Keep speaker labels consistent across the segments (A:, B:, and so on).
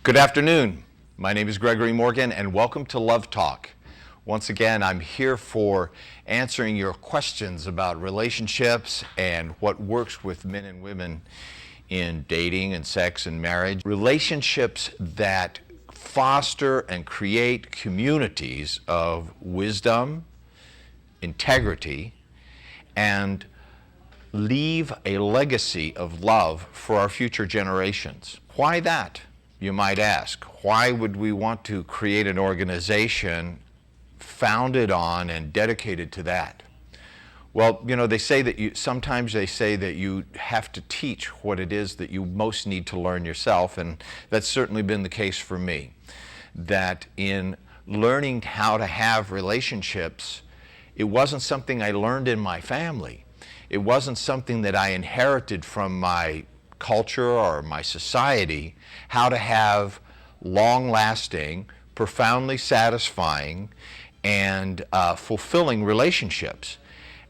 A: Good afternoon. My name is Gregory Morgan, and welcome to Love Talk. Once again, I'm here for answering your questions about relationships and what works with men and women in dating and sex and marriage. Relationships that foster and create communities of wisdom, integrity, and leave a legacy of love for our future generations. Why that, you might ask? Why would we want to create an organization founded on and dedicated to that? Well, they say that sometimes they say that you have to teach what it is that you most need to learn yourself, and that's certainly been the case for me. That in learning how to have relationships, it wasn't something I learned in my family. It wasn't something that I inherited from my culture or my society, how to have long-lasting, profoundly satisfying, and fulfilling relationships.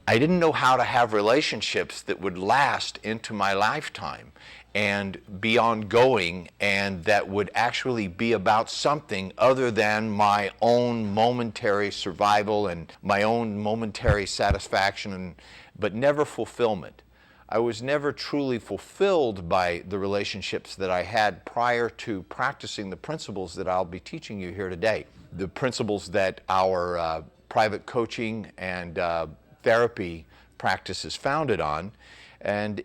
A: I didn't know how to have relationships that would last into my lifetime and be ongoing, and that would actually be about something other than my own momentary survival and my own momentary satisfaction, but never fulfillment. I was never truly fulfilled by the relationships that I had prior to practicing the principles that I'll be teaching you here today. The principles that our private coaching and therapy practice is founded on. And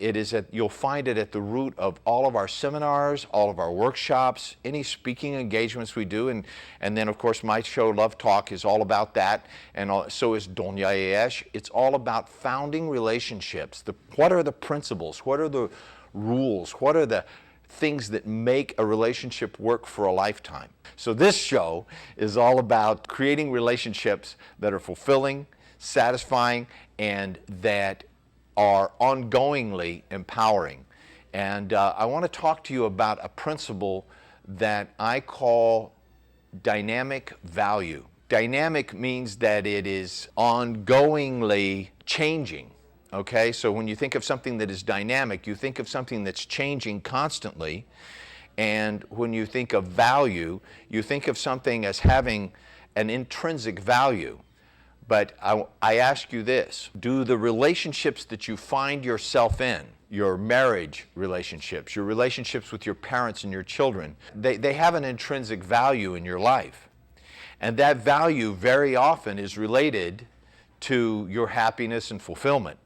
A: you'll find it at the root of all of our seminars, all of our workshops, any speaking engagements we do, and then of course my show Love Talk is all about that, and so is Doña Yesh. It's all about founding relationships. What are the principles? What are the rules? What are the things that make a relationship work for a lifetime? So this show is all about creating relationships that are fulfilling, satisfying, and that are ongoingly empowering. And I want to talk to you about a principle that I call dynamic value. Dynamic means that it is ongoingly changing. Okay, so when you think of something that is dynamic, you think of something that's changing constantly. And when you think of value, you think of something as having an intrinsic value. But I ask you this: do the relationships that you find yourself in, your marriage relationships, your relationships with your parents and your children, they have an intrinsic value in your life. And that value very often is related to your happiness and fulfillment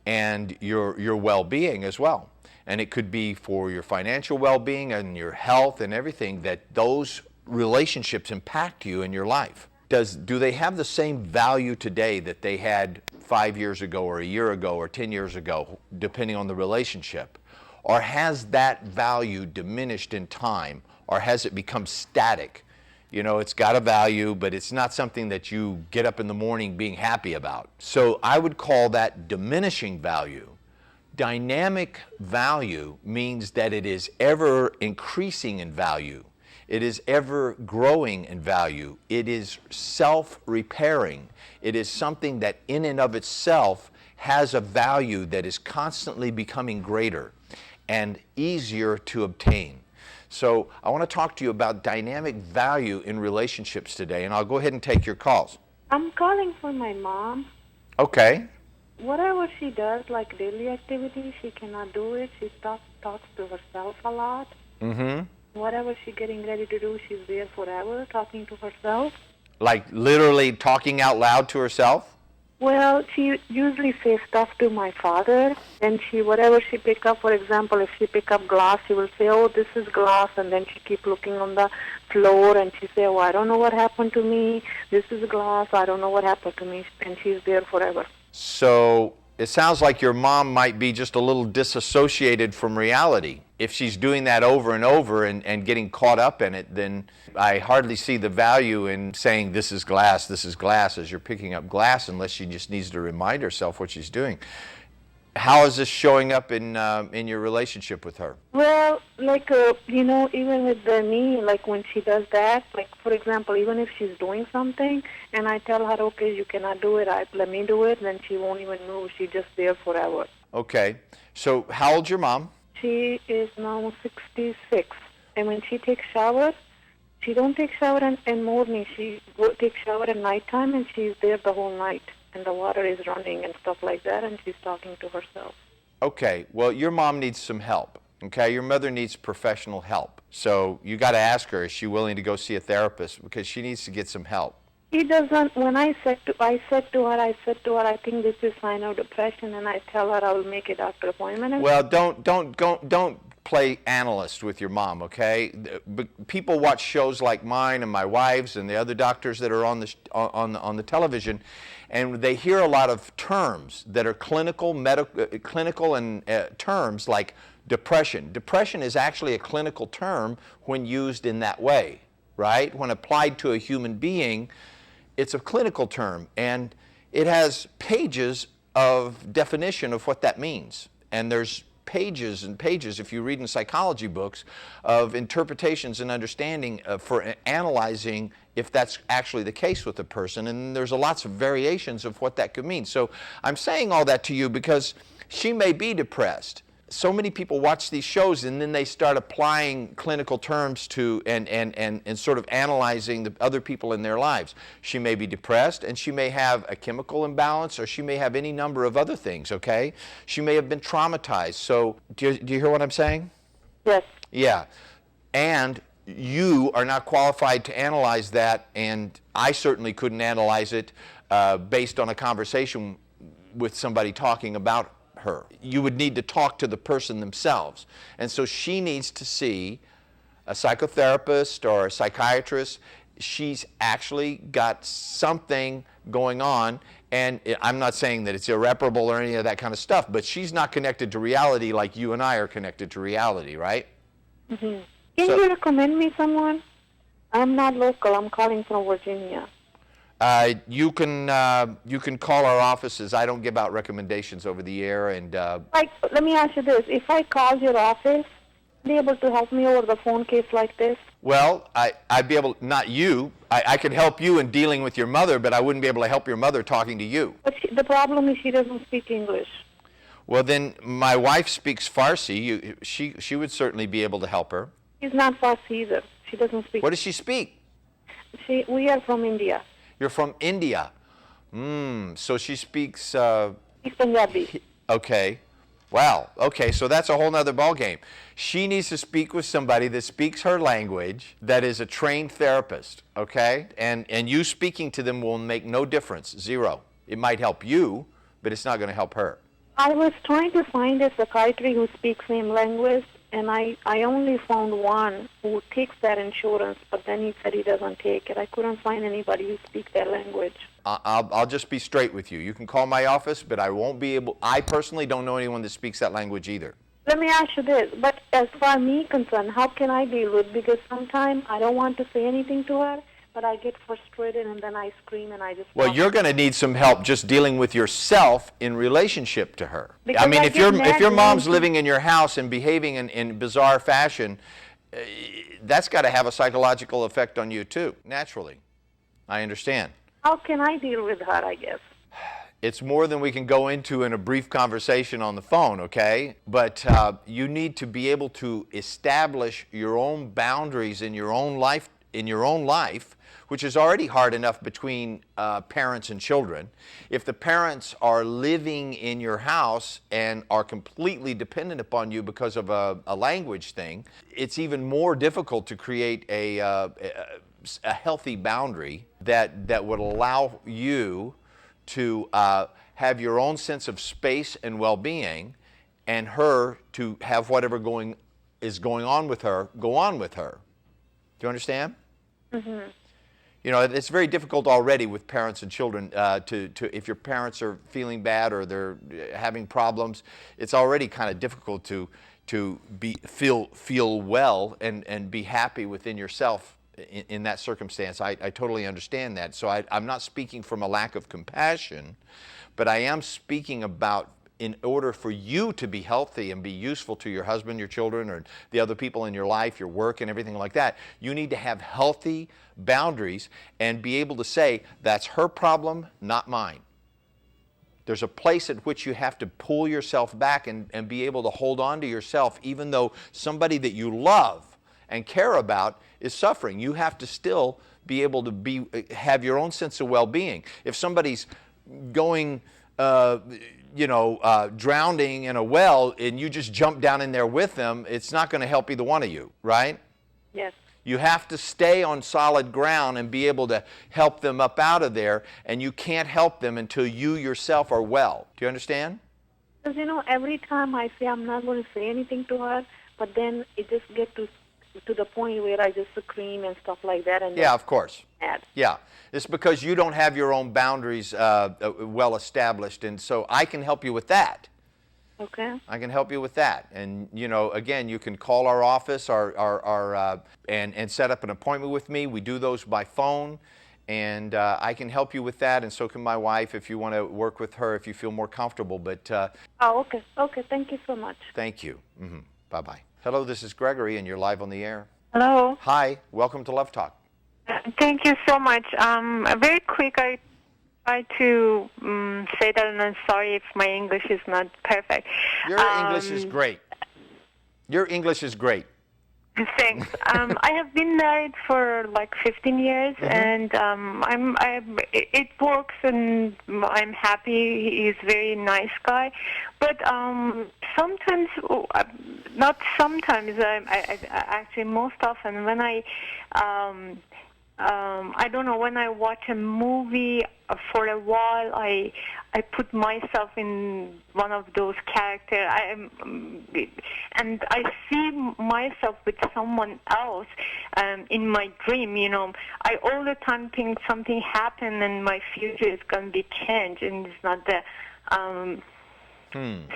A: and your well-being as well. And it could be for your financial well-being and your health and everything, that those relationships impact you in your life. Do they have the same value today that they had 5 years ago or a year ago or 10 years ago, depending on the relationship? Or has that value diminished in time, or has it become static? It's got a value, but it's not something that you get up in the morning being happy about. So I would call that diminishing value. Dynamic value means that it is ever increasing in value. It is ever growing in value. It is self-repairing. It is something that in and of itself has a value that is constantly becoming greater and easier to obtain. So I want to talk to you about dynamic value in relationships today, and I'll go ahead and take your calls.
B: I'm calling for my mom.
A: Okay.
B: Whatever she does, like daily activities, she cannot do it. She talks to herself a lot.
A: Mm-hmm.
B: Whatever she's getting ready to do, she's there forever, talking to herself.
A: Like literally talking out loud to herself?
B: Well, she usually says stuff to my father, and whatever she pick up, for example, if she pick up glass, she will say, "Oh, this is glass," and then she keep looking on the floor, and she say, "Oh, I don't know what happened to me. This is glass. I don't know what happened to me," and she's there forever.
A: So it sounds like your mom might be just a little disassociated from reality. If she's doing that over and over and getting caught up in it, then I hardly see the value in saying this is glass, as you're picking up glass, unless she just needs to remind herself what she's doing. How is this showing up in your relationship with her?
B: Well, even with me, like when she does that, like for example, even if she's doing something and I tell her, okay, you cannot do it, let me do it, then she won't even move. She's just there forever.
A: Okay. So how old's your mom?
B: She is now 66. And when she takes shower, she don't take shower in morning. She takes shower at nighttime, and she's there the whole night. And the water is running and stuff like that, and she's talking to herself.
A: Okay, well, your mom needs some help, okay? Your mother needs professional help. So you got to ask her, is she willing to go see a therapist? Because she needs to get some help.
B: She doesn't. When I said to her, I think this is sign of depression, and I tell her I will make a doctor appointment.
A: Well, don't play analyst with your mom, okay? People watch shows like mine and my wife's and the other doctors that are on the television, and they hear a lot of terms that are clinical and terms like depression. Depression is actually a clinical term when used in that way, right? When applied to a human being, it's a clinical term, and it has pages of definition of what that means. And there's pages and pages, if you read in psychology books, of interpretations and understanding for analyzing if that's actually the case with a person. And there's lots of variations of what that could mean. So I'm saying all that to you because she may be depressed. So many people watch these shows and then they start applying clinical terms to and sort of analyzing the other people in their lives. She may be depressed, and she may have a chemical imbalance, or she may have any number of other things, okay? She may have been traumatized. So do you hear what I'm saying?
B: Yes.
A: Yeah. And you are not qualified to analyze that, and I certainly couldn't analyze it based on a conversation with somebody talking about her. You would need to talk to the person themselves. And so she needs to see a psychotherapist or a psychiatrist. She's actually got something going on, and I'm not saying that it's irreparable or any of that kind of stuff, but she's not connected to reality like you and I are connected to reality, right?
B: Mm-hmm. Can you recommend me someone? I'm not local. I'm calling from Virginia.
A: You can call our offices. I don't give out recommendations over the air, and
B: let me ask you this: if I call your office, be able to help me over the phone case like this?
A: Well, I'd be able, not you. I could help you in dealing with your mother, but I wouldn't be able to help your mother talking to you.
B: But the problem is she doesn't speak English.
A: Well, then my wife speaks Farsi. She would certainly be able to help her.
B: She's not Farsi either. She doesn't speak.
A: What does she speak?
B: We are from India.
A: You're from India. So she speaks...
B: She's Punjabi.
A: Okay. Wow. Okay, so that's a whole nother ballgame. She needs to speak with somebody that speaks her language, that is a trained therapist, okay? And you speaking to them will make no difference, zero. It might help you, but it's not going to help her.
B: I was trying to find a psychiatrist who speaks same language, and I only found one who takes that insurance, but then he said he doesn't take it. I couldn't find anybody who speaks that language.
A: I'll just be straight with you. You can call my office, but I won't be able, I personally don't know anyone that speaks that language either.
B: Let me ask you this, but as far as me concerned, how can I deal with it? Because sometimes I don't want to say anything to her, but I get frustrated and then I scream and I just...
A: Well, you're going to need some help just dealing with yourself in relationship to her.
B: Because
A: I mean, if your mom's living in your house and behaving in bizarre fashion, that's got to have a psychological effect on you too, naturally. I understand.
B: How can I deal with her, I guess?
A: It's more than we can go into in a brief conversation on the phone, okay? But you need to be able to establish your own boundaries in your own life, which is already hard enough between parents and children. If the parents are living in your house and are completely dependent upon you because of a language thing, it's even more difficult to create a healthy boundary that would allow you to have your own sense of space and well-being, and her to have whatever is going on with her go on with her. Do you understand? Mm-hmm. You know, it's very difficult already with parents and children if your parents are feeling bad or they're having problems. It's already kind of difficult to feel well and be happy within yourself in that circumstance. I totally understand that. So I'm not speaking from a lack of compassion, but I am speaking about, in order for you to be healthy and be useful to your husband, your children, or the other people in your life, your work and everything like that, you need to have healthy boundaries and be able to say, that's her problem, not mine. There's a place at which you have to pull yourself back and be able to hold on to yourself, even though somebody that you love and care about is suffering. You have to still be able to have your own sense of well-being. If somebody's going, drowning in a well and you just jump down in there with them, it's not going to help either one of you, right?
B: Yes.
A: You have to stay on solid ground and be able to help them up out of there, and you can't help them until you yourself are well. Do you understand?
B: Because, every time I say I'm not going to say anything to her, but then it just gets to the point where I just scream and stuff like that. And
A: yeah, of course.
B: Mad.
A: Yeah. It's because you don't have your own boundaries well established, and so I can help you with that.
B: Okay.
A: I can help you with that. And, again, you can call our office and set up an appointment with me. We do those by phone, and I can help you with that, and so can my wife if you want to work with her if you feel more comfortable. But
B: okay. Okay, thank you so much.
A: Thank you. Bye-bye. Hello, this is Gregory, and you're live on the air.
C: Hello.
A: Hi. Welcome to Love Talk.
C: Thank you so much. Very quick, I try to say that, and I'm sorry if my English is not perfect.
A: Your English is great. Your English is great.
C: Thanks. I have been married for like 15 years, and it works, and I'm happy. He's a very nice guy, but sometimes, not sometimes. I actually most often when I don't know, when I watch a movie for a while, I put myself in one of those characters, and I see myself with someone else in my dream. I all the time think something happened and my future is going to be changed, and it's not the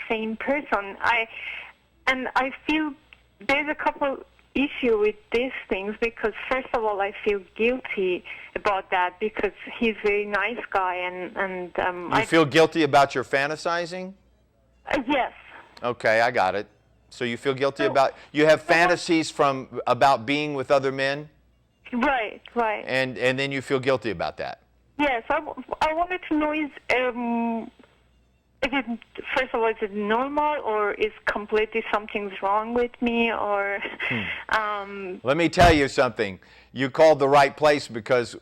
C: same person. I feel there's a couple issue with these things, because first of all I feel guilty about that because he's a very nice guy, and
A: you feel guilty about your fantasizing?
C: Yes.
A: Okay, I got it. So you feel guilty about, you have fantasies about being with other men?
C: Right.
A: And then you feel guilty about that?
C: Yes. I wanted to know first of all, is it normal, or is completely something's wrong with me, or...
A: Let me tell you something. You called the right place, because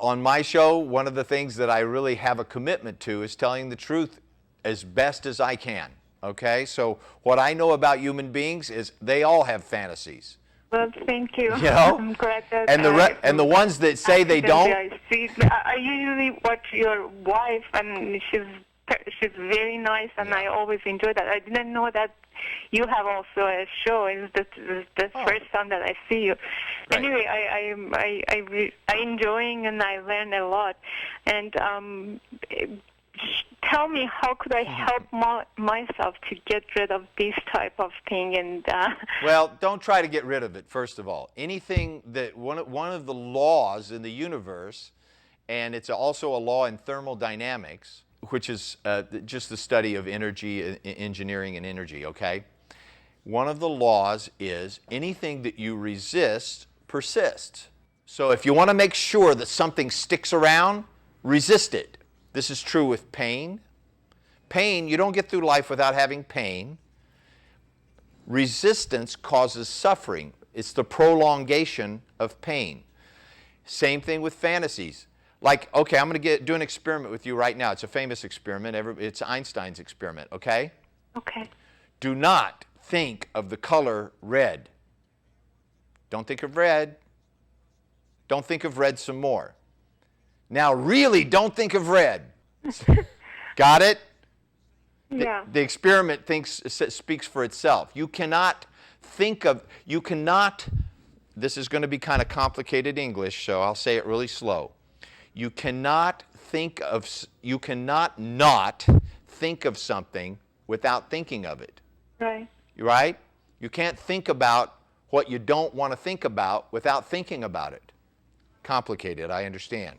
A: on my show, one of the things that I really have a commitment to is telling the truth as best as I can, okay? So what I know about human beings is they all have fantasies.
C: Well, thank you. I'm glad that...
A: And the ones that say they don't...
C: I usually watch your wife, and she's very nice, and I always enjoy that. I didn't know that you have also a show. It's the first time that I see you. Right. Anyway, I enjoying, and I learn a lot. And tell me, how could I help myself to get rid of this type of thing? And
A: well, don't try to get rid of it. First of all, anything that one of the laws in the universe, and it's also a law in thermodynamics, which is just the study of energy, engineering and energy, okay? One of the laws is anything that you resist persists. So if you want to make sure that something sticks around, resist it. This is true with pain. Pain, you don't get through life without having pain. Resistance causes suffering. It's the prolongation of pain. Same thing with fantasies. Like, okay, I'm going to do an experiment with you right now. It's a famous experiment. It's Einstein's experiment, okay?
C: Okay.
A: Do not think of the color red. Don't think of red. Don't think of red some more. Now, really, don't think of red. Got it?
C: Yeah.
A: The experiment speaks for itself. You cannot, this is going to be kind of complicated English, so I'll say it really slow. You cannot not think of something without thinking of it.
C: Right.
A: Right? You can't think about what you don't want to think about without thinking about it. Complicated, I understand.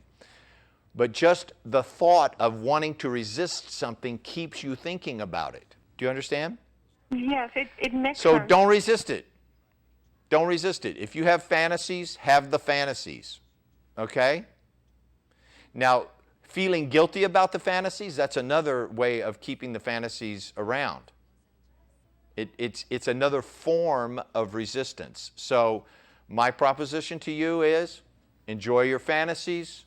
A: But just the thought of wanting to resist something keeps you thinking about it. Do you understand?
C: Yes, it makes
A: sense. So don't resist it. Don't resist it. If you have fantasies, have the fantasies. Okay? Now, feeling guilty about the fantasies, that's another way of keeping the fantasies around. It's another form of resistance. So my proposition to you is enjoy your fantasies,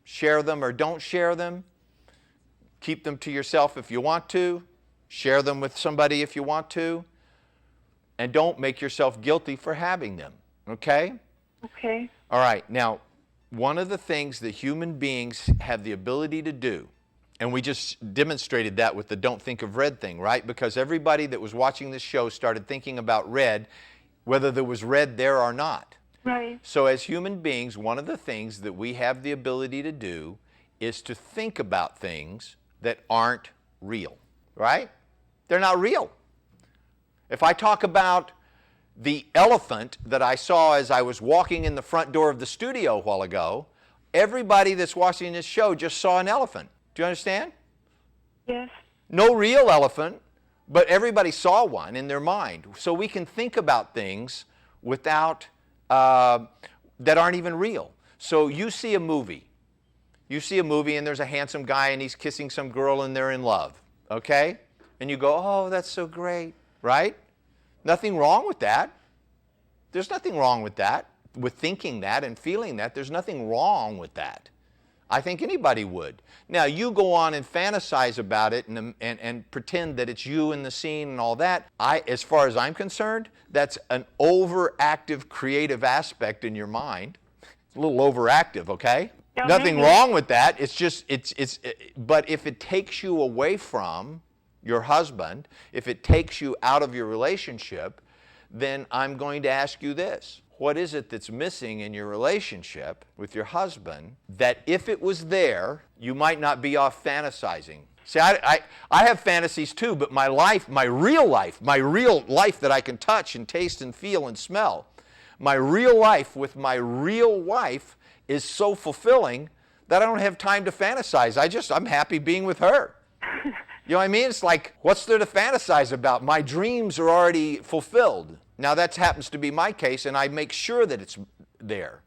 A: share them or don't share them, keep them to yourself if you want to, share them with somebody if you want to, and don't make yourself guilty for having them, okay?
B: Okay.
A: All right, now, one of the things that human beings have the ability to do, and we just demonstrated that with the don't think of red thing, right? Because everybody that was watching this show started thinking about red, whether there was red there or not.
B: Right.
A: So as human beings, one of the things that we have the ability to do is to think about things that aren't real, right? They're not real. If I talk about the elephant that I saw as I was walking in the front door of the studio a while ago, everybody that's watching this show just saw an elephant. Do you understand?
B: Yes.
A: No real elephant, but everybody saw one in their mind. So we can think about things without that aren't even real. So you see a movie. You see a movie and there's a handsome guy and he's kissing some girl and they're in love, okay? And you go, oh, that's so great, right? Nothing wrong with that. There's nothing wrong with that, with thinking that and feeling that. There's nothing wrong with that. I think anybody would. Now, you go on and fantasize about it and pretend that it's you in the scene and all that. As far as I'm concerned, that's an overactive creative aspect in your mind. It's a little overactive, okay?
B: Yeah,
A: Nothing
B: maybe.
A: wrong with that. It's just, but if it takes you away from your husband, if it takes you out of your relationship, then I'm going to ask you this. What is it that's missing in your relationship with your husband that if it was there, you might not be off fantasizing? See, I have fantasies too, but my real life that I can touch and taste and feel and smell, my real life with my real wife is so fulfilling that I don't have time to fantasize. I'm happy being with her. You know what I mean? It's like, what's there to fantasize about? My dreams are already fulfilled. Now, that happens to be my case, and I make sure that it's there.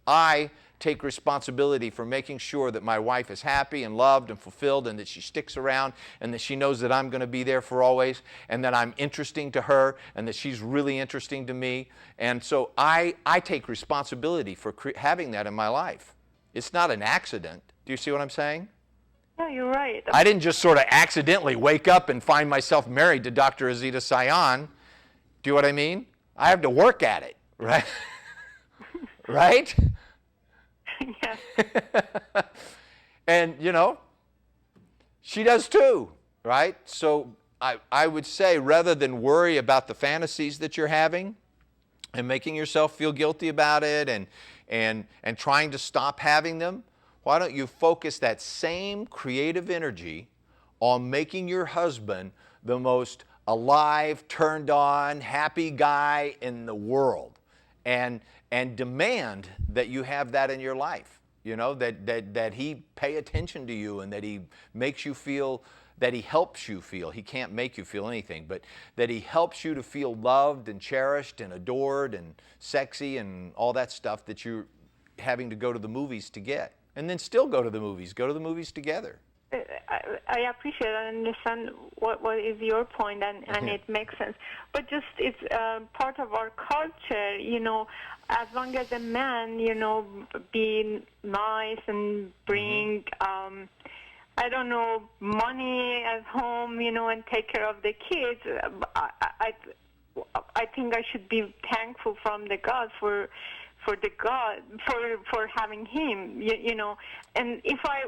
A: I take responsibility for making sure that my wife is happy and loved and fulfilled and that she sticks around and that she knows that I'm going to be there for always and that I'm interesting to her and that she's really interesting to me. And so I take responsibility for having that in my life. It's not an accident. Do you see what I'm saying?
B: Yeah, you're right.
A: I didn't just sort of accidentally wake up and find myself married to Dr. Azita Sayan. Do you know what I mean? I have to work at it, right? Right?
B: Yes.
A: And, you know, she does too, right? So I would say rather than worry about the fantasies that you're having and making yourself feel guilty about it and trying to stop having them, why don't you focus that same creative energy on making your husband the most alive, turned on, happy guy in the world and demand that you have that in your life, you know, that he pay attention to you and that he makes you feel, that he helps you feel. He can't make you feel anything, but that he helps you to feel loved and cherished and adored and sexy and all that stuff that you're having to go to the movies to get. And then still go to the movies together.
B: I appreciate and understand what is your point, and it makes sense. But just it's part of our culture, you know, as long as a man, you know, be nice and bring, I don't know, money at home, you know, and take care of the kids, I think I should be thankful from the God for having him, you know. And if I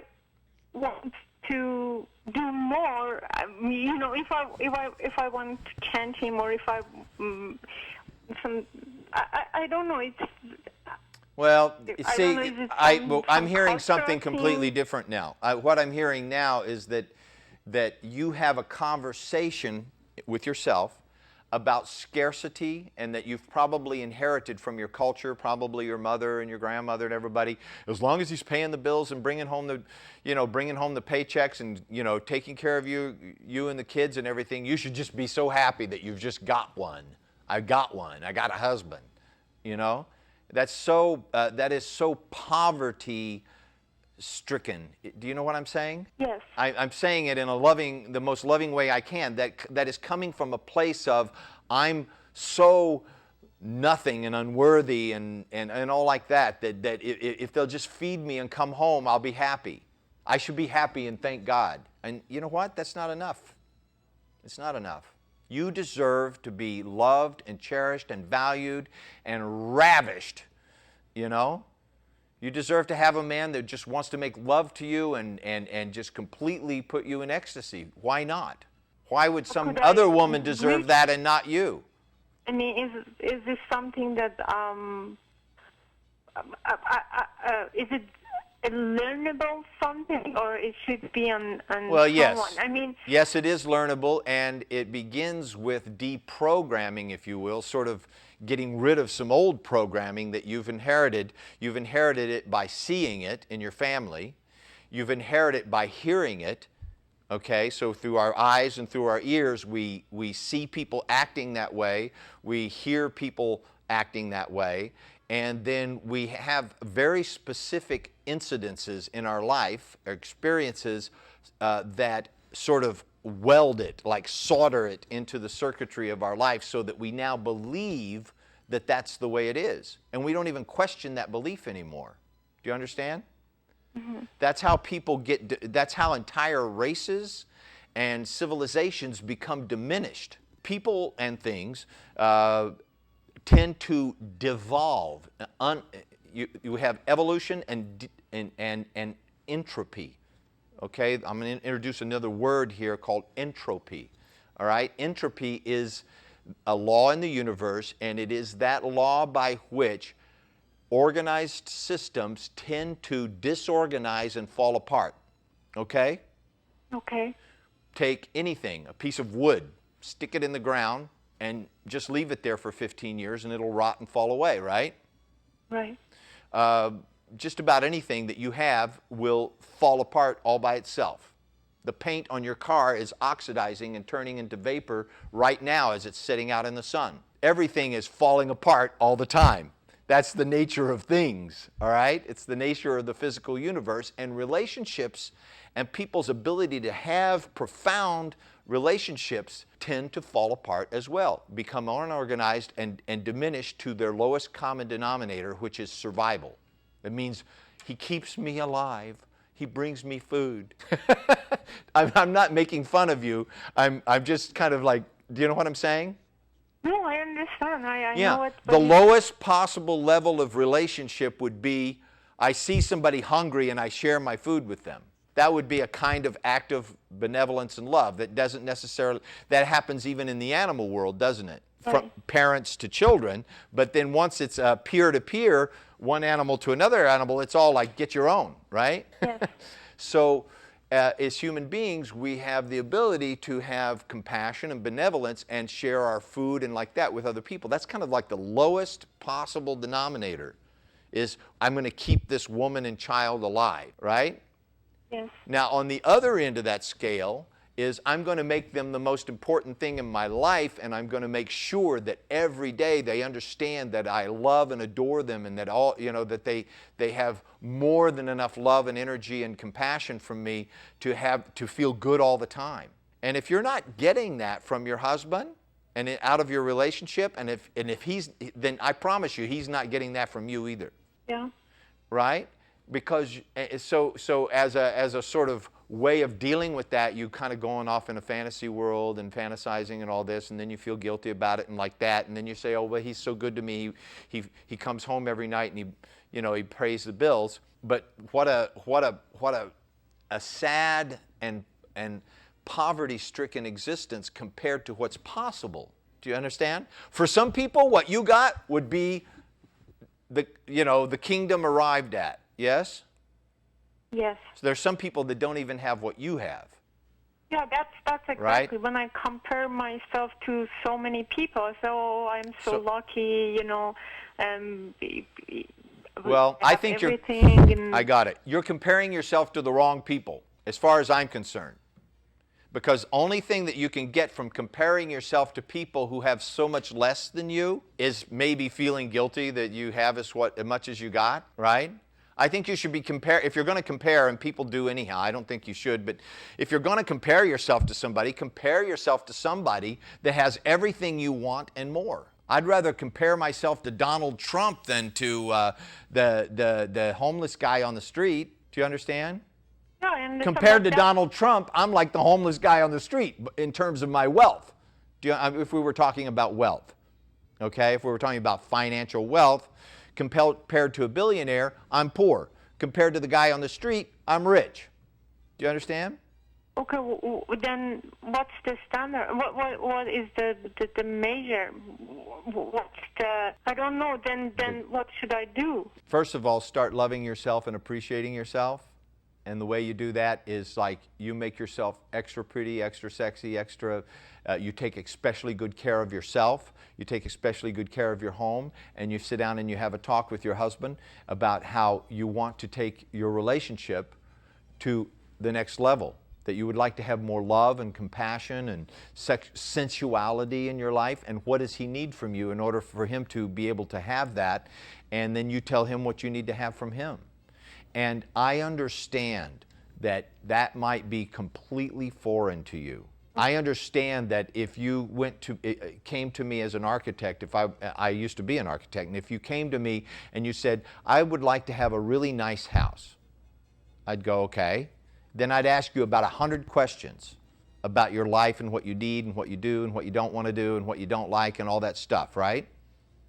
B: want to do more, you know, if I want to chant him, or if I don't know. It's
A: well, see, I'm hearing
B: cultural
A: something completely
B: thing.
A: different now. What I'm hearing now is that you have a conversation with yourself about scarcity, and that you've probably inherited from your culture, probably your mother and your grandmother and everybody. As long as he's paying the bills and bringing home the paychecks and, you know, taking care of you and the kids and everything, you should just be so happy that you've just got one. I got one. I got a husband. You know, that is so poverty stricken. Do you know what I'm saying?
C: Yes.
A: I'm saying it in the most loving way I can. That is coming from a place of I'm so nothing and unworthy and all like that. That if they'll just feed me and come home, I'll be happy. I should be happy and thank God. And you know what? That's not enough. It's not enough. You deserve to be loved and cherished and valued and ravished, you know? You deserve to have a man that just wants to make love to you and just completely put you in ecstasy. Why not? Why would some other woman deserve that and not you?
C: I mean, is this something that, is it a learnable something, or it should be on
A: well, yes.
C: someone? I mean,
A: yes, it is learnable, and it begins with deprogramming, if you will, sort of getting rid of some old programming that you've inherited. You've inherited it by seeing it in your family. You've inherited it by hearing it. Okay, so through our eyes and through our ears, we see people acting that way. We hear people acting that way. And then we have very specific incidences in our life, or experiences that sort of weld it, like solder it into the circuitry of our life so that we now believe that that's the way it is. And we don't even question that belief anymore. Do you understand? Mm-hmm. That's how people that's how entire races and civilizations become diminished. People and things tend to devolve. You have evolution and entropy. Okay, I'm going to introduce another word here called entropy. All right, entropy is a law in the universe, and it is that law by which organized systems tend to disorganize and fall apart. Okay?
C: Okay.
A: Take anything, a piece of wood, stick it in the ground, and just leave it there for 15 years and it'll rot and fall away, right?
C: Right.
A: Just about anything that you have will fall apart all by itself. The paint on your car is oxidizing and turning into vapor right now as it's sitting out in the sun. Everything is falling apart all the time. That's the nature of things, all right? It's the nature of the physical universe, and relationships and people's ability to have profound relationships tend to fall apart as well, become unorganized and diminish to their lowest common denominator, which is survival. It means he keeps me alive. He brings me food. I'm not making fun of you. I'm just kind of like, do you know what I'm saying?
C: No, I understand. I
A: yeah.
C: know it.
A: The lowest possible level of relationship would be, I see somebody hungry and I share my food with them. That would be a kind of act of benevolence and love that doesn't necessarily, that happens even in the animal world, doesn't it?
C: Right.
A: From parents to children, but then once it's peer-to-peer, one animal to another animal, it's all like, get your own, right?
C: Yes.
A: So as human beings, we have the ability to have compassion and benevolence and share our food and like that with other people. That's kind of like the lowest possible denominator is, I'm going to keep this woman and child alive, right?
C: Yes.
A: Now, on the other end of that scale is, I'm going to make them the most important thing in my life, and I'm going to make sure that every day they understand that I love and adore them, and that that they have more than enough love and energy and compassion from me to feel good all the time. And if you're not getting that from your husband and out of your relationship, and if he's, then I promise you he's not getting that from you either.
C: Yeah.
A: Right? Because so as a sort of way of dealing with that, you kind of going off in a fantasy world and fantasizing and all this, and then you feel guilty about it and like that, and then you say, oh well, he's so good to me. He comes home every night and he pays the bills. But what a sad and poverty-stricken existence compared to what's possible. Do you understand? For some people, what you got would be the kingdom arrived at. Yes?
C: Yes.
A: So there's some people that don't even have what you have.
C: Yeah, that's exactly
A: right?
C: When I compare myself to so many people, so I'm so lucky,
A: well, I think I got it. You're comparing yourself to the wrong people, as far as I'm concerned. Because only thing that you can get from comparing yourself to people who have so much less than you is maybe feeling guilty that you have as much as you got, right? I think you should be if you're going to compare, and people do anyhow, I don't think you should, but if you're going to compare yourself to somebody, compare yourself to somebody that has everything you want and more. I'd rather compare myself to Donald Trump than to the homeless guy on the street. Do you understand?
C: No, and
A: Compared to Donald Trump, I'm like the homeless guy on the street in terms of my wealth. If we were talking about wealth, okay? If we were talking about financial wealth, compared to a billionaire, I'm poor. Compared to the guy on the street, I'm rich. Do you understand?
C: Okay, then what's the standard? What is the measure? What's the? I don't know. Then what should I do?
A: First of all, start loving yourself and appreciating yourself. And the way you do that is like you make yourself extra pretty, extra sexy, you take especially good care of yourself. You take especially good care of your home, and you sit down and you have a talk with your husband about how you want to take your relationship to the next level, that you would like to have more love and compassion and sensuality in your life, and what does he need from you in order for him to be able to have that, and then you tell him what you need to have from him. And I understand that that might be completely foreign to you. I understand that if you came to me as an architect, if I used to be an architect, and if you came to me and you said, I would like to have a really nice house, I'd go, okay. Then I'd ask you about 100 questions about your life and what you need and what you do and what you don't want to do and what you don't like and all that stuff, right?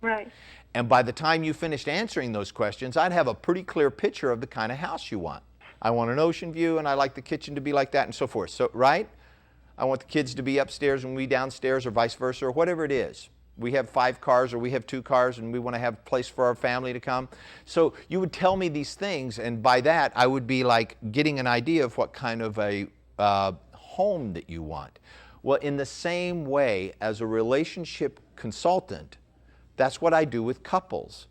C: Right.
A: And by the time you finished answering those questions, I'd have a pretty clear picture of the kind of house you want. I want an ocean view, and I like the kitchen to be like that, and so forth. So, right? I want the kids to be upstairs and we downstairs, or vice versa, or whatever it is. We have 5 cars, or we have 2 cars, and we want to have a place for our family to come. So you would tell me these things, and by that, I would be like getting an idea of what kind of a home that you want. Well, in the same way, as a relationship consultant, that's what I do with couples.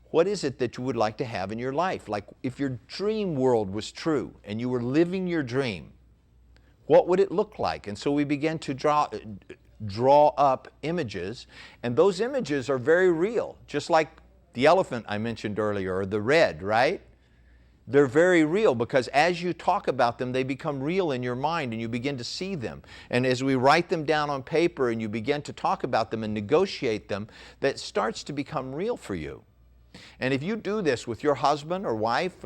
A: What is it that you would like to have in your life? Like if your dream world was true and you were living your dream, what would it look like? And so we began to draw up images, and those images are very real, just like the elephant I mentioned earlier, or the red, right? They're very real because as you talk about them, they become real in your mind and you begin to see them. And as we write them down on paper and you begin to talk about them and negotiate them, that starts to become real for you. And if you do this with your husband or wife,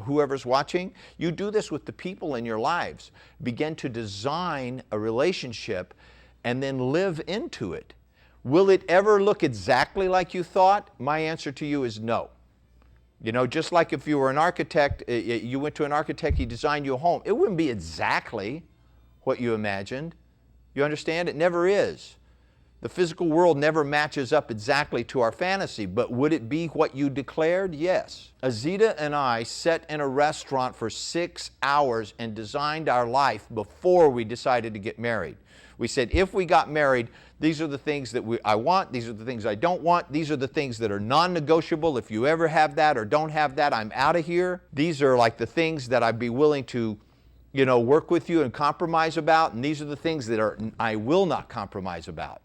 A: whoever's watching, you do this with the people in your lives. Begin to design a relationship and then live into it. Will it ever look exactly like you thought? My answer to you is no. You know, just like if you were an architect, you went to an architect, he designed you a home. It wouldn't be exactly what you imagined. You understand? It never is. The physical world never matches up exactly to our fantasy, but would it be what you declared? Yes. Azita and I sat in a restaurant for 6 hours and designed our life before we decided to get married. We said, if we got married, these are the things that I want, these are the things I don't want, these are the things that are non-negotiable. If you ever have that or don't have that, I'm out of here. These are like the things that I'd be willing to, work with you and compromise about, and these are the things that I will not compromise about.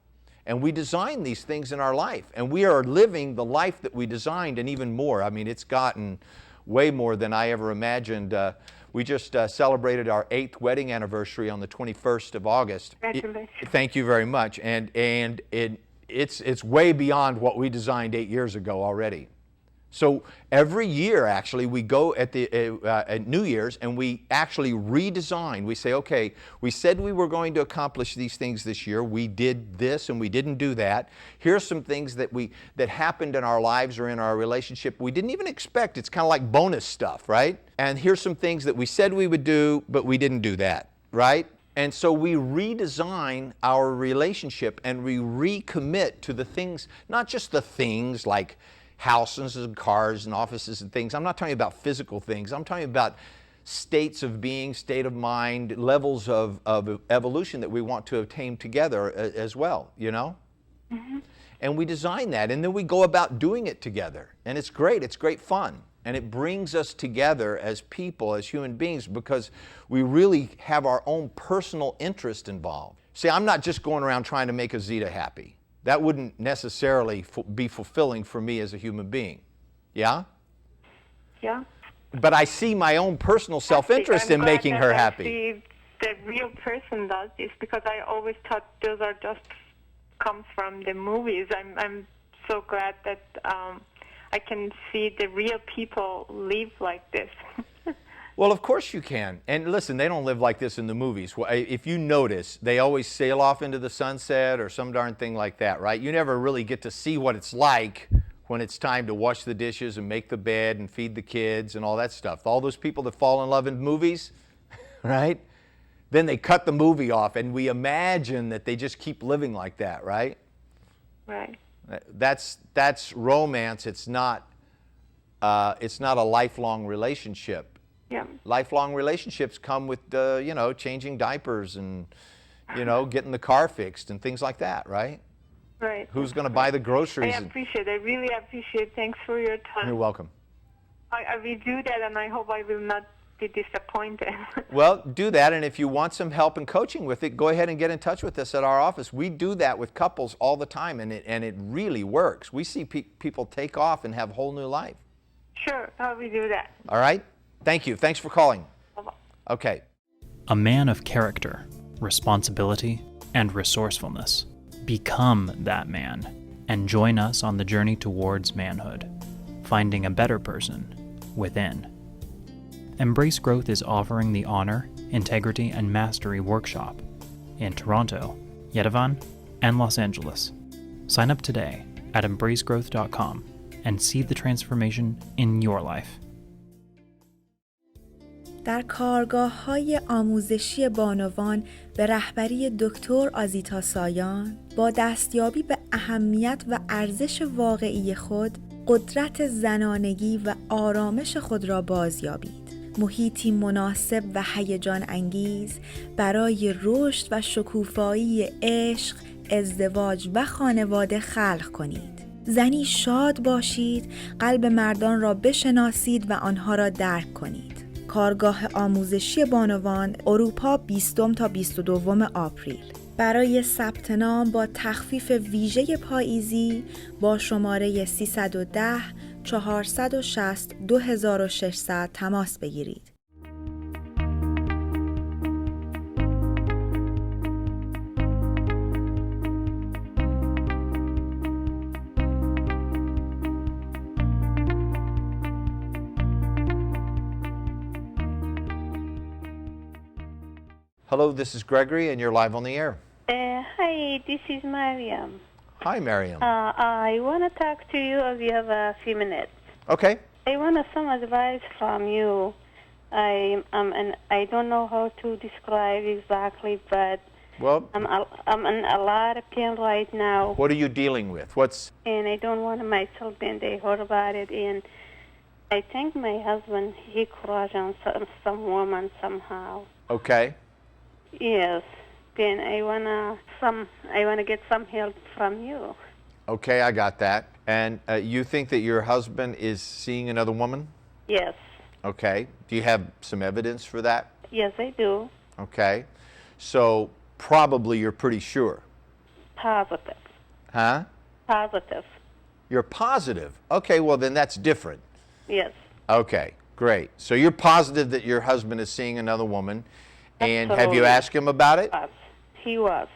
A: And we design these things in our life, and we are living the life that we designed and even more. I mean, it's gotten way more than I ever imagined. We just celebrated our 8th wedding anniversary on the 21st of August.
C: Congratulations.
A: Thank you very much. And it's way beyond what we designed 8 years ago already. So every year, actually, we go at New Year's and we actually redesign. We say, okay, we said we were going to accomplish these things this year. We did this and we didn't do that. Here's some things that happened in our lives or in our relationship we didn't even expect. It's kind of like bonus stuff, right? And here's some things that we said we would do, but we didn't do that, right? And so we redesign our relationship and we recommit to the things, not just the things like houses and cars and offices and things. I'm not talking about physical things. I'm talking about states of being, state of mind, levels of evolution that we want to attain together as well, Mm-hmm. And we design that, and then we go about doing it together. And it's great. It's great fun. And it brings us together as people, as human beings, because we really have our own personal interest involved. See, I'm not just going around trying to make Azita happy. That wouldn't necessarily be fulfilling for me as a human being. Yeah?
C: Yeah.
A: but I see my own personal self-interest in making her happy.
C: See the real person does this, because I always thought those are just comes from the movies. I'm so glad that I can see the real people live like this.
A: Well, of course you can. And listen, they don't live like this in the movies. If you notice, they always sail off into the sunset or some darn thing like that, right? You never really get to see what it's like when it's time to wash the dishes and make the bed and feed the kids and all that stuff. All those people that fall in love in movies, right? Then they cut the movie off and we imagine that they just keep living like that, right?
C: Right.
A: That's romance. It's not a lifelong relationship.
C: Yeah.
A: Lifelong relationships come with, changing diapers and, getting the car fixed and things like that, right?
C: Right.
A: Who's going to buy the groceries?
C: I really appreciate. Thanks for your time.
A: You're welcome.
C: I will do that, and I hope I will not be disappointed.
A: Well, do that, and if you want some help and coaching with it, go ahead and get in touch with us at our office. We do that with couples all the time, and it really works. We see people take off and have a whole new life.
C: Sure, I will do that.
A: All right? Thank you. Thanks for calling.
C: Bye-bye.
A: Okay.
D: A man of character, responsibility, and resourcefulness. Become that man and join us on the journey towards manhood, finding a better person within. Embrace Growth is offering the Honor, Integrity, and Mastery Workshop in Toronto, Yerevan, and Los Angeles. Sign up today at embracegrowth.com and see the transformation in your life.
E: در کارگاه‌های آموزشی بانوان به رهبری دکتر آزیتا سایان با دستیابی به اهمیت و ارزش واقعی خود، قدرت زنانگی و آرامش خود را بازیابید. محیطی مناسب و هیجان انگیز برای رشد و شکوفایی عشق، ازدواج و خانواده خلق کنید. زنی شاد باشید، قلب مردان را بشناسید و آنها را درک کنید. کارگاه آموزشی بانوان، اروپا، 20 تا 22 آپریل. برای ثبت نام با تخفیف ویژه پاییزی با شماره 310 460 2600 تماس بگیرید.
A: Hello, this is Gregory, and you're live on the air.
F: Hi, this is Mariam.
A: Hi, Mariam.
F: I want to talk to you if you have a few minutes.
A: Okay.
F: I want some advice from you. I don't know how to describe exactly, but
A: Well,
F: I'm in a lot of pain right now.
A: what are you dealing with?
F: And I don't want myself being heard about it. And I think my husband, he crushed on some woman somehow.
A: Okay.
F: Yes. Then I wanna get some help from you.
A: Okay, I got that. And you think that your husband is seeing another woman?
F: Yes.
A: Okay. Do you have some evidence for that?
F: Yes, I do.
A: Okay. So probably you're pretty sure.
F: Positive.
A: Huh?
F: Positive.
A: You're positive. Okay, well then that's different.
F: Yes.
A: Okay, great. So you're positive that your husband is seeing another woman. And have you
F: Absolutely.
A: asked him about it?
F: Yes. He was.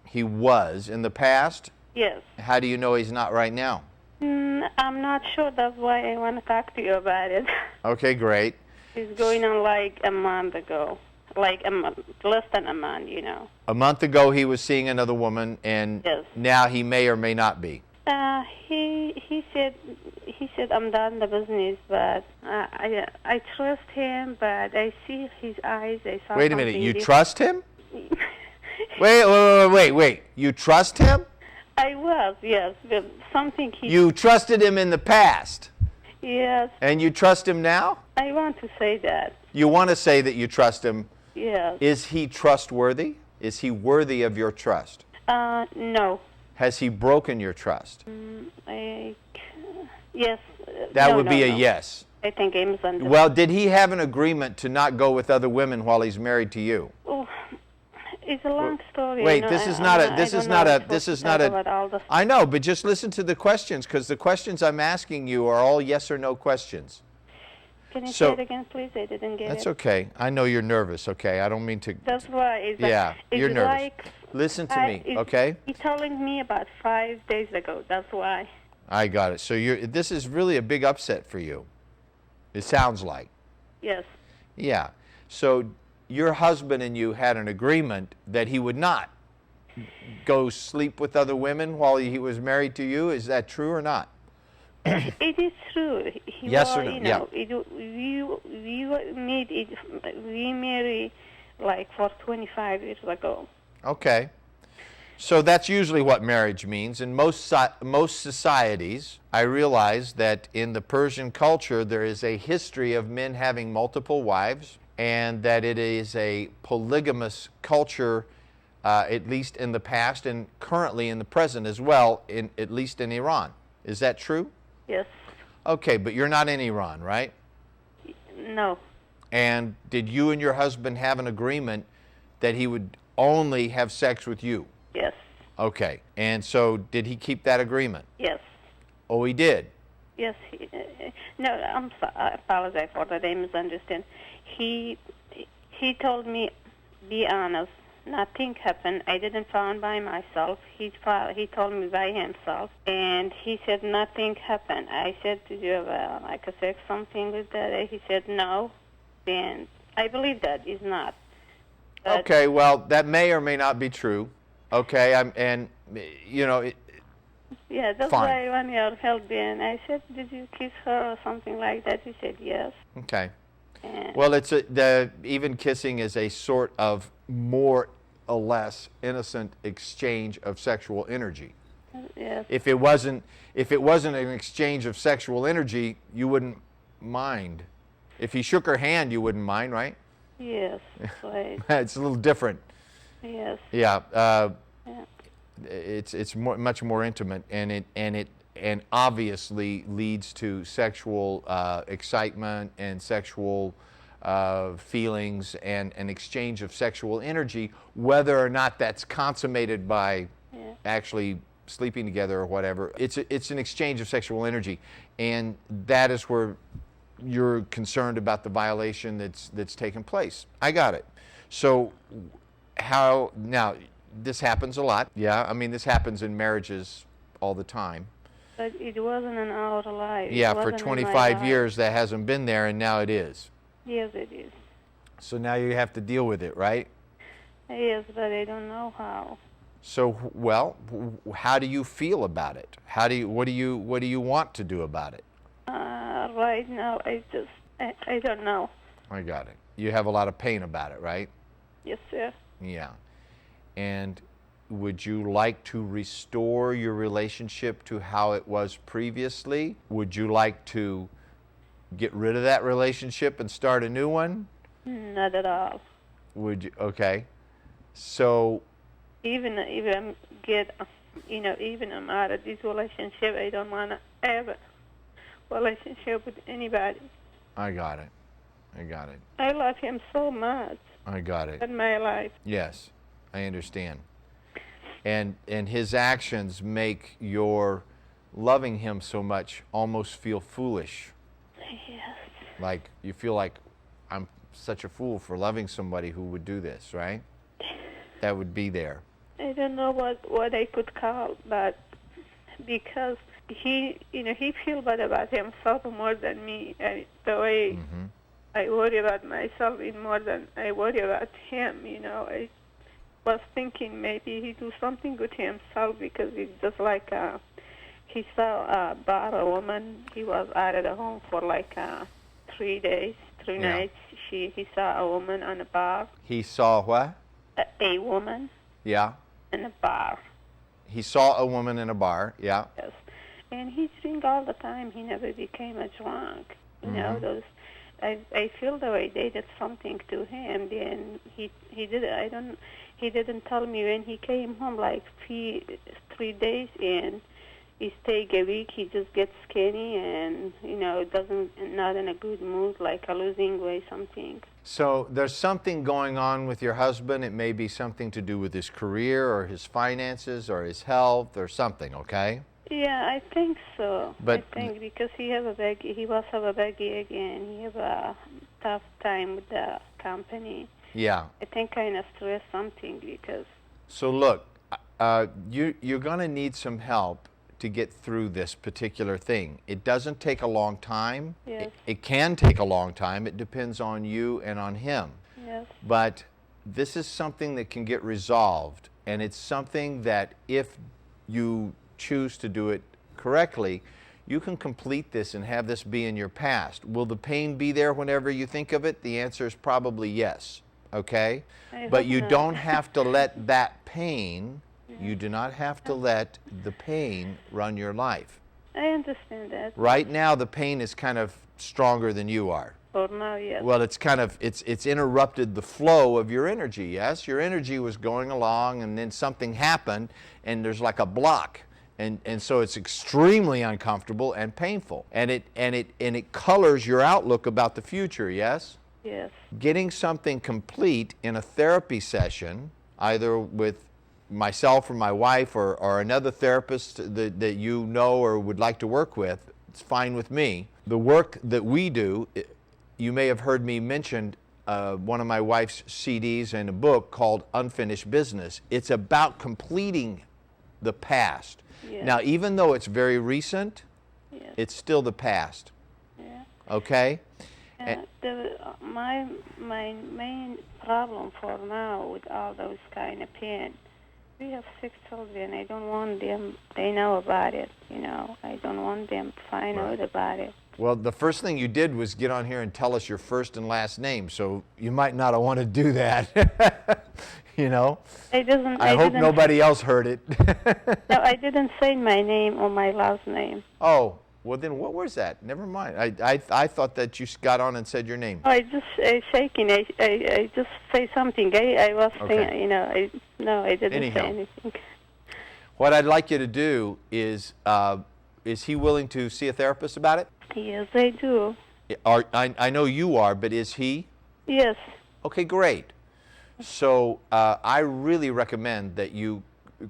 A: He was in the past.
F: Yes.
A: How do you know he's not right now?
F: I'm not sure. That's why I want to talk to you about it.
A: Okay, great.
F: It's going on like a month ago. Like a month, less than a month, you know.
A: A month ago he was seeing another woman, and
F: Yes.
A: now he may or may not be.
F: He said I'm done the business, but I trust him, but I see his eyes. I saw
A: Wait a minute,
F: something
A: you
F: different.
A: trust him? Wait. You trust him?
F: I was, yes, but something he...
A: You trusted him in the past,
F: Yes,
A: and you trust him now?
F: I want to say that.
A: You want to say that you trust him.
F: Yes.
A: Is he trustworthy? Is he worthy of your trust?
F: No.
A: Has he broken your trust?
F: Yes.
A: That
F: no,
A: would be
F: no,
A: a
F: no.
A: yes.
F: I think I'm misunderstood.
A: Well, did he have an agreement to not go with other women while he's married to you?
F: Oh, it's a long story.
A: Wait,
F: you know,
A: this is
F: I
A: not
F: don't
A: a, this
F: know
A: is not
F: if
A: a,
F: we're
A: this
F: supposed
A: is
F: to
A: not
F: talk about all
A: a,
F: the-
A: I know, but just listen to the questions, because the questions I'm asking you are all yes or no questions.
F: Can you
A: So-
F: say it again, please? I didn't get
A: That's
F: it.
A: okay. I know you're nervous, okay? I don't mean to...
F: That's why. It's
A: Yeah,
F: it's
A: you're nervous.
F: Like
A: Listen to me, okay?
F: He telling me about 5 days ago. That's why.
A: I got it. So this is really a big upset for you. It sounds like.
F: Yes.
A: Yeah. So your husband and you had an agreement that he would not go sleep with other women while he was married to you. Is that true or not?
F: It is true. He
A: Yes
F: was,
A: or no?
F: You know, we married like for 25 years ago.
A: Okay. So that's usually what marriage means. In most societies, I realize that in the Persian culture, there is a history of men having multiple wives, and that it is a polygamous culture, at least in the past and currently in the present as well, at least in Iran. Is that true?
F: Yes.
A: Okay, but you're not in Iran, right?
F: No.
A: And did you and your husband have an agreement that he would only have sex with you?
F: Yes.
A: Okay. And so did he keep that agreement?
F: Yes.
A: Oh, he did?
F: Yes. No, I'm sorry. I apologize for that. I misunderstand. He told me, be honest. Nothing happened. I didn't found by myself. He told me by himself, and he said nothing happened. I said, did you have like a sex something with that? He said no. Then I believe that is not. But
A: Okay, well, that may or may not be true. Okay,
F: yeah, that's
A: Fine.
F: why I want your help. And I said, did you kiss her or something like that? He said yes.
A: okay.
F: And
A: Well, even kissing is a sort of more or less innocent exchange of sexual energy.
F: yes.
A: If it wasn't an exchange of sexual energy, you wouldn't mind. If he shook her hand, you wouldn't mind, right?
F: Yes. Right.
A: It's a little different.
F: Yes.
A: Yeah.
F: Yeah.
A: It's much more intimate, and obviously leads to sexual excitement and sexual feelings and an exchange of sexual energy, whether or not that's consummated by
F: Yeah.
A: actually sleeping together or whatever. It's an exchange of sexual energy, and that is where you're concerned about the violation that's taken place. I got it. So how now? This happens a lot. Yeah, I mean, this happens in marriages all the time.
F: But it wasn't in our life. It
A: Yeah, for
F: wasn't in my
A: 25
F: life.
A: years that hasn't been there, and now it is.
F: Yes, it is.
A: So now you have to deal with it, right?
F: Yes, but I don't know how.
A: So, well, how do you feel about it? What do you want to do about it?
F: Right now, I don't know.
A: I got it. You have a lot of pain about it, right?
F: Yes, sir.
A: Yeah. And would you like to restore your relationship to how it was previously? Would you like to get rid of that relationship and start a new one?
F: Not at all.
A: Would you? Okay. So,
F: Even if I'm even I'm out of this relationship, I don't want to have a relationship with anybody.
A: I got it. I got it.
F: I love him so much
A: I got it.
F: in my life.
A: Yes, I understand. And his actions make your loving him so much almost feel foolish.
F: Yes.
A: Like you feel like I'm such a fool for loving somebody who would do this, right? That would be there.
F: I don't know what I could call, but because he feels bad about himself more than me. The way I worry about myself is more than I worry about him. I was thinking maybe he do something with himself because it's just like he saw a bar, a woman. He was out of the home for like 3 days, 3
A: Yeah.
F: nights. He saw a woman on a bar,
A: He saw what?
F: a woman
A: Yeah.
F: in a bar.
A: He saw a woman in a bar. Yeah.
F: Yes. And he drink all the time. He never became a drunk. You know, those. I feel the way they did something to him. Then he did. He didn't tell me when he came home. Like 3 days, and he stayed a week. He just gets skinny, and not in a good mood, like a losing weight, something.
A: So there's something going on with your husband. It may be something to do with his career or his finances or his health or something, okay?
F: Yeah, I think so.
A: But
F: I think because he was have a baggy again. He have a tough time with the company.
A: yeah.
F: I think kind of stress something because.
A: So look, you're going to need some help to get through this particular thing. It doesn't take a long time.
F: Yes.
A: It can take a long time. It depends on you and on him.
F: Yes.
A: But this is something that can get resolved, and it's something that if you choose to do it correctly, you can complete this and have this be in your past. Will the pain be there whenever you think of it? The answer is probably yes, okay? But you don't have to let that pain, you do not have to let the pain run your life.
F: I understand that.
A: Right now, the pain is kind of stronger than you are.
F: For now, yes.
A: Well, it's kind of, it's interrupted the flow of your energy, yes? Your energy was going along, and then something happened, and there's like a block. And so it's extremely uncomfortable and painful. And it colors your outlook about the future, yes?
F: Yes.
A: Getting something complete in a therapy session, either with myself or my wife or another therapist that you know or would like to work with, it's fine with me. The work that we do, you may have heard me mention one of my wife's CDs in a book called Unfinished Business. It's about completing the past.
F: Yes.
A: Now, even though it's very recent,
F: Yes.
A: it's still the past.
F: Yeah.
A: Okay?
F: My main problem for now with all those kind of pain, we have 6 children. I don't want them, they know about it, you know. I don't want them to find out about it.
A: Well, the first thing you did was get on here and tell us your first and last name, so you might not have wanted to do that. You know? I hope nobody else heard it.
F: No, I didn't say my name or my last name.
A: Oh, well then what was that? Never mind. I thought that you got on and said your name.
F: I just shaking. I just say something. I was saying, you know, I didn't say anything.
A: What I'd like you to do is he willing to see a therapist about it?
F: Yes, I do.
A: I know you are, but is he?
F: Yes.
A: Okay, great. So I really recommend that you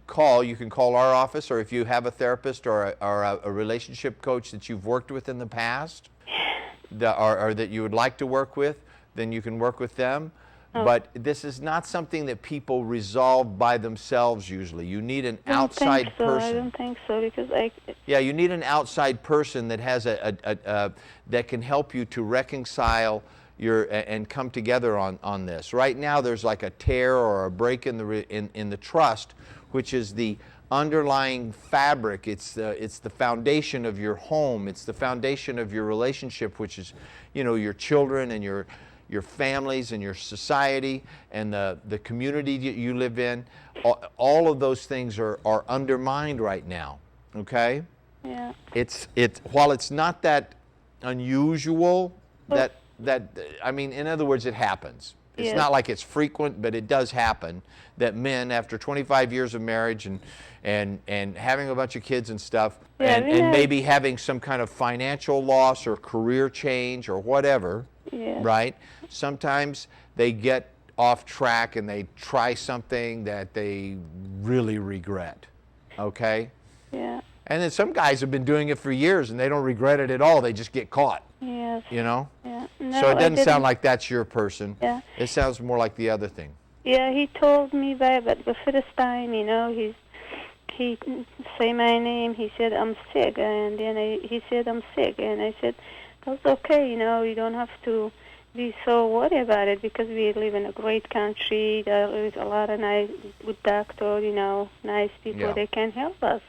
A: call. You can call our office, or if you have a therapist or a relationship coach that you've worked with in the past, or that you would like to work with, then you can work with them. Oh. But this is not something that people resolve by themselves usually. You need an outside person.
F: I don't think so, because
A: Yeah, you need an outside person that has that can help you to reconcile and come together on this. Right now, there's like a tear or a break in the trust, which is the underlying fabric. It's the foundation of your home. It's the foundation of your relationship, which is, you know, your children and your families and your society and the community that you live in. All of those things are undermined right now. Okay.
F: Yeah.
A: While it's not that unusual, I mean, in other words, it happens. It's not like it's frequent, but it does happen that men, after 25 years of marriage and having a bunch of kids and stuff, and maybe having some kind of financial loss or career change or whatever, right? Sometimes they get off track and they try something that they really regret, okay?
F: Yeah.
A: And then some guys have been doing it for years and they don't regret it at all. They just get caught.
F: Yes.
A: You know?
F: Yeah. No,
A: so it doesn't sound like that's your person.
F: Yeah.
A: It sounds more like the other thing.
F: Yeah, he told me that, but the first time, you know, he say my name. He said, I'm sick. And then he said, I'm sick. And I said, that's okay, you know, you don't have to be so worried about it, because we live in a great country. There is a lot of nice, good doctors, you know, nice people. They can help us.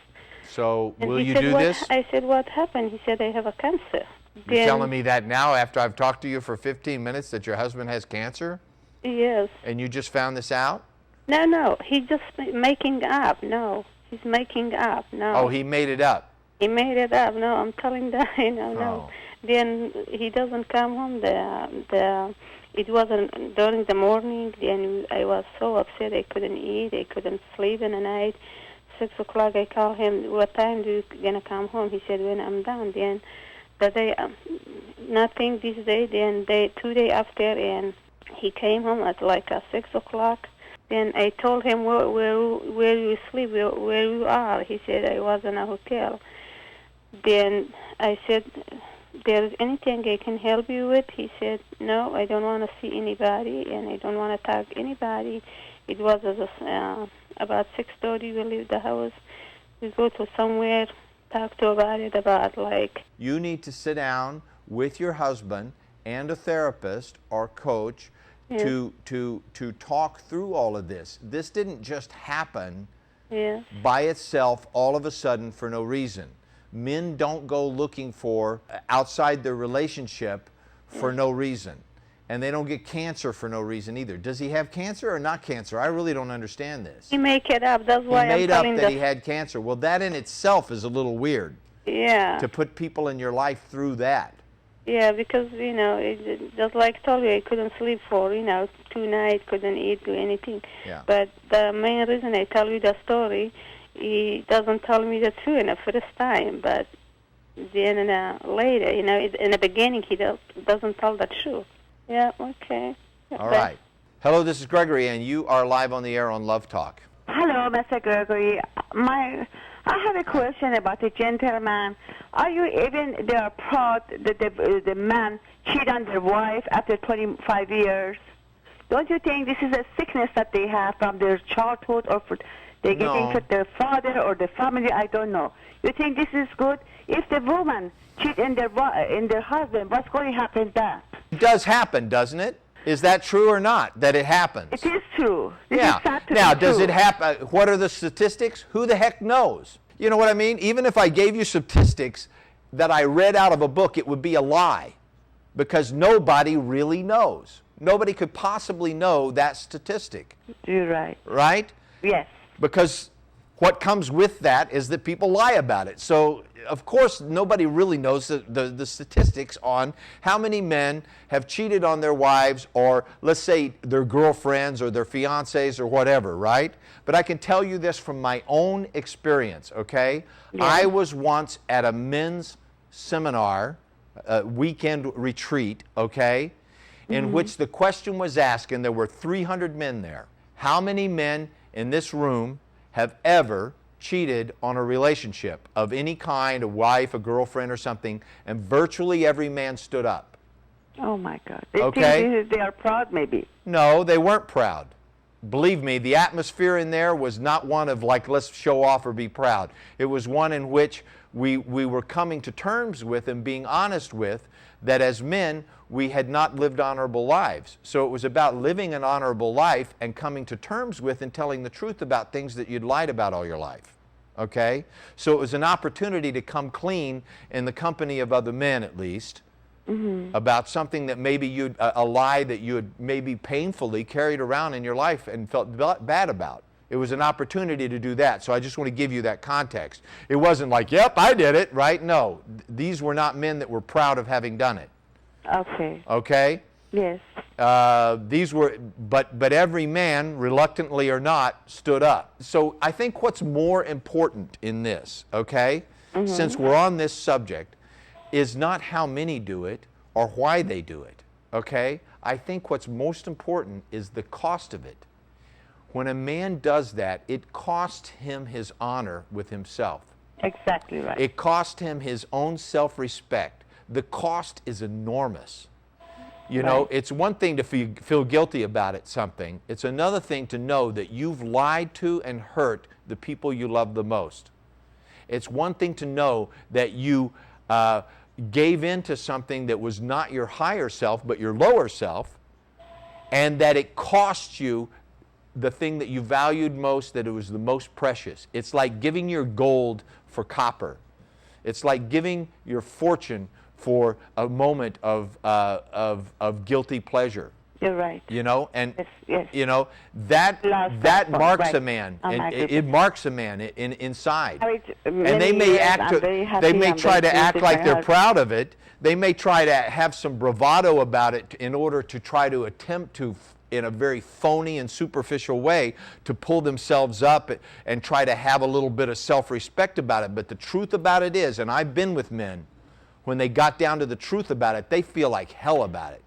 A: So
F: and
A: will you
F: said,
A: do this?
F: I said, what happened? He said, I have a cancer.
A: You're telling me that now after I've talked to you for 15 minutes that your husband has cancer?
F: Yes.
A: And you just found this out?
F: No, he's just making up. No, he's making up. No.
A: Oh, he made it up.
F: He made it up. No, I'm telling that. No. Then he doesn't come home. It wasn't during the morning. Then I was so upset. I couldn't eat. I couldn't sleep in the night. 6 o'clock, I called him. What time do you gonna come home? He said, when I'm done. Then the day, nothing this day. Then 2 days after, and he came home at like 6 o'clock. Then I told him where you sleep, where you are. He said I was in a hotel. Then I said, there is anything I can help you with? He said, no, I don't want to see anybody, and I don't want to talk anybody. It was about 6:30. We leave the house. We go to somewhere, talk to about it, about like.
A: You need to sit down with your husband and a therapist or coach to talk through all of this. This didn't just happen by itself all of a sudden for no reason. Men don't go looking for outside their relationship for no reason. And they don't get cancer for no reason either. Does he have cancer or not cancer? I really don't understand this.
F: He make it up. That's why
A: he made up that he had cancer. Well, that in itself is a little weird.
F: Yeah.
A: To put people in your life through that.
F: Yeah, because, just like I told you, I couldn't sleep for, 2 nights, couldn't eat, do anything.
A: Yeah.
F: But the main reason I tell you the story, he doesn't tell me the truth in the first time, but then later, in the beginning, he doesn't tell the truth. Yeah, okay.
A: All right. Hello, this is Gregory, and you are live on the air on Love Talk.
G: Hello, Mr. Gregory. I have a question about the gentleman. Are you even there proud that the man cheat on their wife after 25 years? Don't you think this is a sickness that they have from their childhood, or they getting to their father or the family? I don't know. You think this is good? If the woman cheat in their husband, what's going to happen then?
A: It does happen, doesn't it? Is that true or not, that it happens?
G: It is true.
A: Now, does it happen? What are the statistics? Who the heck knows? You know what I mean? Even if I gave you statistics that I read out of a book, it would be a lie, because nobody really knows. Nobody could possibly know that statistic.
G: You're right.
A: Right?
G: Yes.
A: Because what comes with that is that people lie about it. So, of course, nobody really knows the statistics on how many men have cheated on their wives, or let's say their girlfriends or their fiancés or whatever, right? But I can tell you this from my own experience, okay? Yeah. I was once at a men's seminar, weekend retreat, okay, in which the question was asked, and there were 300 men there. How many men in this room have ever cheated on a relationship of any kind, a wife, a girlfriend, or something? And virtually every man stood up.
G: Oh my God. They are proud, maybe.
A: No, they weren't proud. Believe me, the atmosphere in there was not one of like, let's show off or be proud. It was one in which we were coming to terms with and being honest with that as men, we had not lived honorable lives. So it was about living an honorable life and coming to terms with and telling the truth about things that you'd lied about all your life. Okay? So it was an opportunity to come clean in the company of other men, at least, about something that maybe a lie that you had maybe painfully carried around in your life and felt bad about. It was an opportunity to do that. So I just want to give you that context. It wasn't like, yep, I did it, right? No, these were not men that were proud of having done it.
G: Okay.
A: Okay?
G: Yes.
A: These were, but every man, reluctantly or not, stood up. So I think what's more important in this, okay, since we're on this subject, is not how many do it or why they do it, okay? I think what's most important is the cost of it. When a man does that, it costs him his honor with himself.
G: Exactly right.
A: It costs him his own self-respect. The cost is enormous. You know, it's one thing to feel guilty about it, something. It's another thing to know that you've lied to and hurt the people you love the most. It's one thing to know that you gave in to something that was not your higher self, but your lower self, and that it cost you the thing that you valued most, that it was the most precious. It's like giving your gold for copper. It's like giving your fortune for a moment of guilty pleasure.
G: You're right.
A: You know, and
G: yes.
A: you know that marks a man. It marks a man inside. And they may try to act like they're proud of it. They may try to have some bravado about it in order to try to attempt to, in a very phony and superficial way, to pull themselves up and try to have a little bit of self-respect about it. But the truth about it is, and I've been with men, when they got down to the truth about it, they feel like hell about it.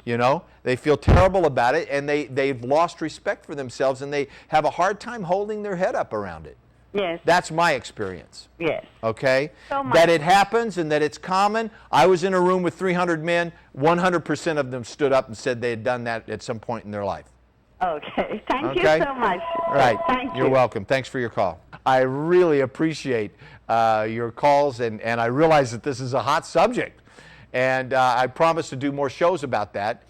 A: You know, they feel terrible about it, and they've lost respect for themselves, and they have a hard time holding their head up around it.
G: Yes.
A: That's my experience.
G: Yes.
A: Okay?
G: So much.
A: That it happens and that it's common. I was in a room with 300 men. 100% of them stood up and said they had done that at some point in their life.
G: Okay. Thank
A: Okay?
G: you so much.
A: All right.
G: Thank you.
A: You're welcome. Thanks for your call. I really appreciate your calls, and I realize that this is a hot subject. And I promise to do more shows about that.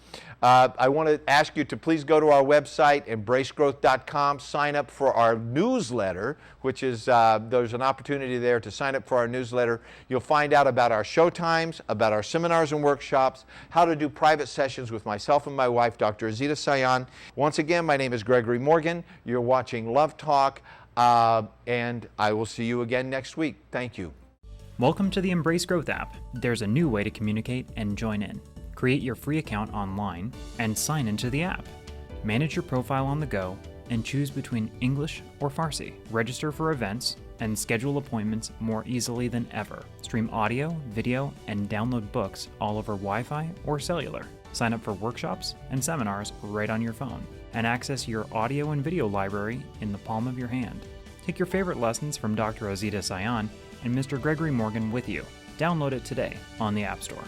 A: I want to ask you to please go to our website, embracegrowth.com, sign up for our newsletter, which is, there's an opportunity there to sign up for our newsletter. You'll find out about our show times, about our seminars and workshops, how to do private sessions with myself and my wife, Dr. Azita Sayan. Once again, my name is Gregory Morgan. You're watching Love Talk, and I will see you again next week. Thank you.
D: Welcome to the Embrace Growth app. There's a new way to communicate and join in. Create your free account online and sign into the app. Manage your profile on the go and choose between English or Farsi. Register for events and schedule appointments more easily than ever. Stream audio, video, and download books all over Wi-Fi or cellular. Sign up for workshops and seminars right on your phone. And access your audio and video library in the palm of your hand. Take your favorite lessons from Dr. Azita Sayan and Mr. Gregory Morgan with you. Download it today on the App Store.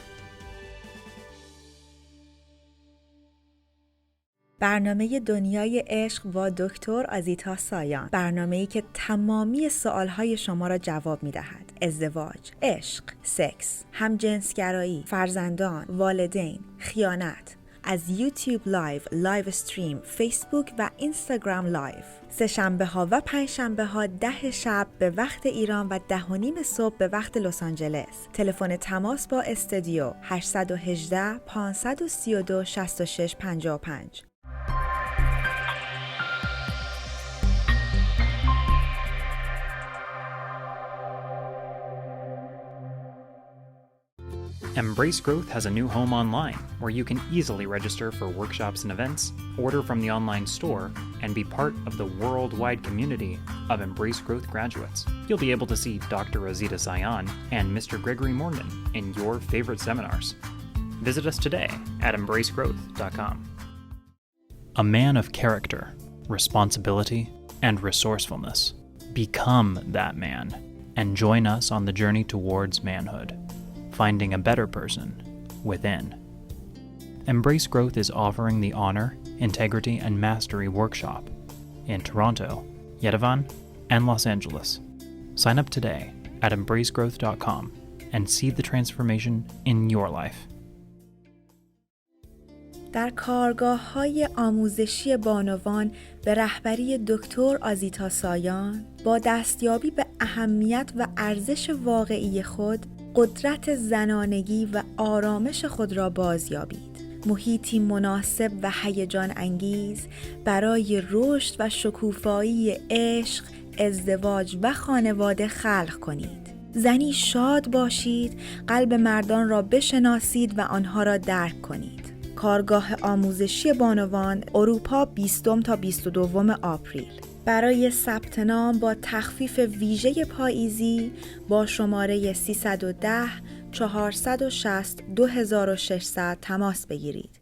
E: برنامه دنیای عشق با دکتر آزیتا سایان، برنامه‌ای که تمامی سوالهای شما را جواب می‌دهد. ازدواج، عشق، سکس، همجنسگرایی، فرزندان، والدین، خیانت. از یوتیوب لایو، لایو استریم، فیسبوک و اینستاگرام لایو. سه شنبه ها و پنج شنبه ها 10 شب به وقت ایران و 10:30 صبح به وقت لس آنجلس. تلفن تماس با استودیو 818 532 66 55.
D: Embrace Growth has a new home online where you can easily register for workshops and events, order from the online store, and be part of the worldwide community of Embrace Growth graduates. You'll be able to see Dr. Azita Sayan and Mr. Gregory Morgan in your favorite seminars. Visit us today at embracegrowth.com. A man of character, responsibility, and resourcefulness. Become that man and join us on the journey towards manhood. Finding a better person within. Embrace Growth is offering the Honor, Integrity, and Mastery Workshop in Toronto, Yerevan, and Los Angeles. Sign up today at embracegrowth.com and see the transformation in your life.
E: در کارگاه‌های آموزشی بانوان به رهبری دکتر آزیتا سایان با دستیابی به اهمیت و ارزش واقعی خود، قدرت زنانگی و آرامش خود را بازیابید. محیطی مناسب و هیجان انگیز برای رشد و شکوفایی عشق، ازدواج و خانواده خلق کنید. زنی شاد باشید، قلب مردان را بشناسید و آنها را درک کنید. کارگاه آموزشی بانوان، اروپا، 20 تا 22 آپریل. برای ثبت نام با تخفیف ویژه پاییزی با شماره 310 460 2600 تماس بگیرید.